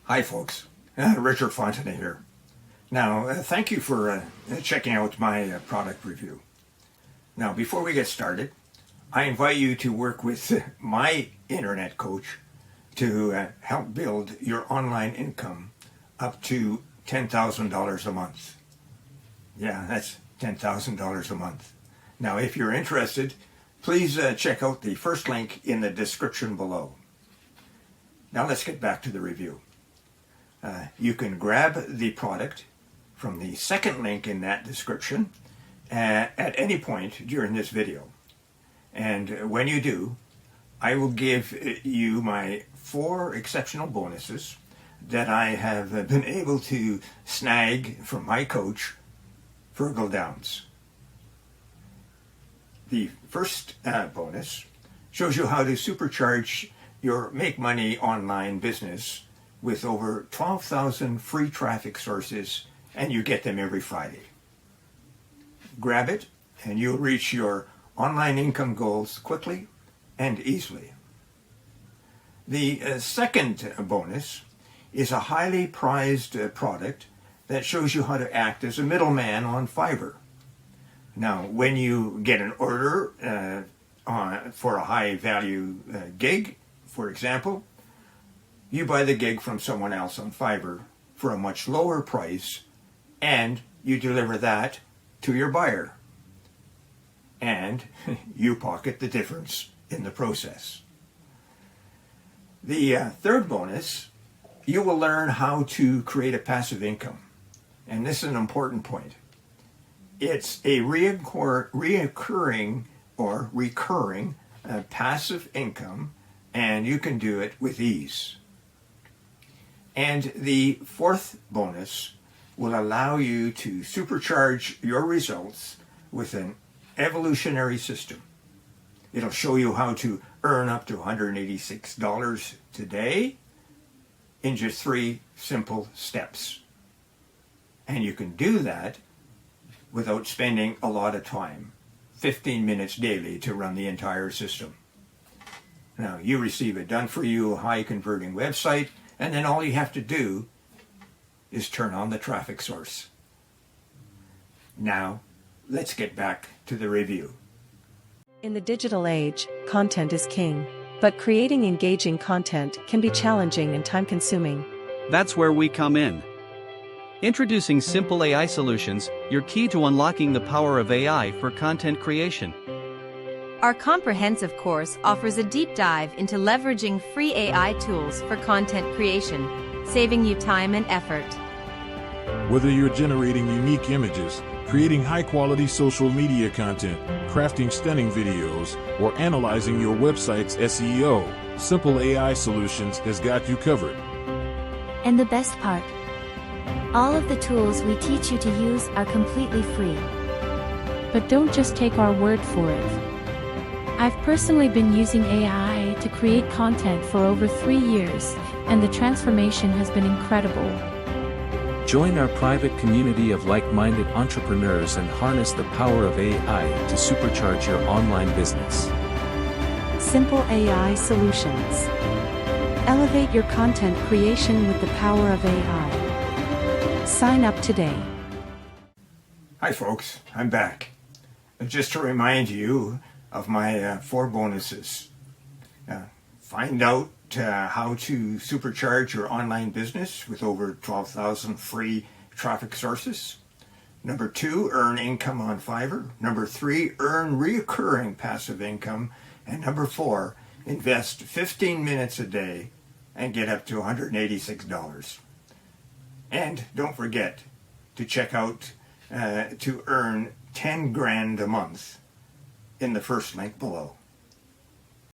Hi folks, Richard Fontenay here. Now, thank you for checking out my product review. Now, before we get started, I invite you to work with my internet coach to help build your online income up to $10,000 a month. Yeah, that's $10,000 a month. Now, if you're interested, please check out the first link in the description below. Now let's get back to the review. You can grab the product from the second link in that description at any point during this video. And when you do, I will give you my 4 exceptional bonuses that I have been able to snag from my coach, Virgil Downs. The first bonus shows you how to supercharge your Make Money Online business with over 12,000 free traffic sources, and you get them every Friday. Grab it and you'll reach your online income goals quickly and easily. The second bonus is a highly prized product that shows you how to act as a middleman on Fiverr. Now, when you get an order for a high value gig, for example, you buy the gig from someone else on Fiverr for a much lower price, and you deliver that to your buyer. And you pocket the difference in the process. The third bonus, you will learn how to create a passive income. And this is an important point. It's a reoccurring or recurring passive income, and you can do it with ease. And the fourth bonus will allow you to supercharge your results with an evolutionary system. It'll show you how to earn up to $186 today in just 3 simple steps. And you can do that without spending a lot of time, 15 minutes daily to run the entire system. Now, you receive a done-for-you, high-converting website, and then all you have to do is turn on the traffic source. Now, let's get back to the review. In the digital age, content is king. But creating engaging content can be challenging and time-consuming. That's where we come in. Introducing Simple AI Solutions, your key to unlocking the power of AI for content creation. Our comprehensive course offers a deep dive into leveraging free AI tools for content creation, saving you time and effort. Whether you're generating unique images, creating high-quality social media content, crafting stunning videos, or analyzing your website's SEO, Simple AI Solutions has got you covered. And the best part, all of the tools we teach you to use are completely free. But don't just take our word for it. I've personally been using AI to create content for over 3 years, and the transformation has been incredible. Join our private community of like-minded entrepreneurs and harness the power of AI to supercharge your online business. Simple AI Solutions. Elevate your content creation with the power of AI. Sign up today. Hi folks, I'm back. Just to remind you of my 4 bonuses. Find out how to supercharge your online business with over 12,000 free traffic sources. Number 2, earn income on Fiverr. Number 3, earn recurring passive income. And number 4, invest 15 minutes a day and get up to $186. And don't forget to check out to earn 10 grand a month in the first link below.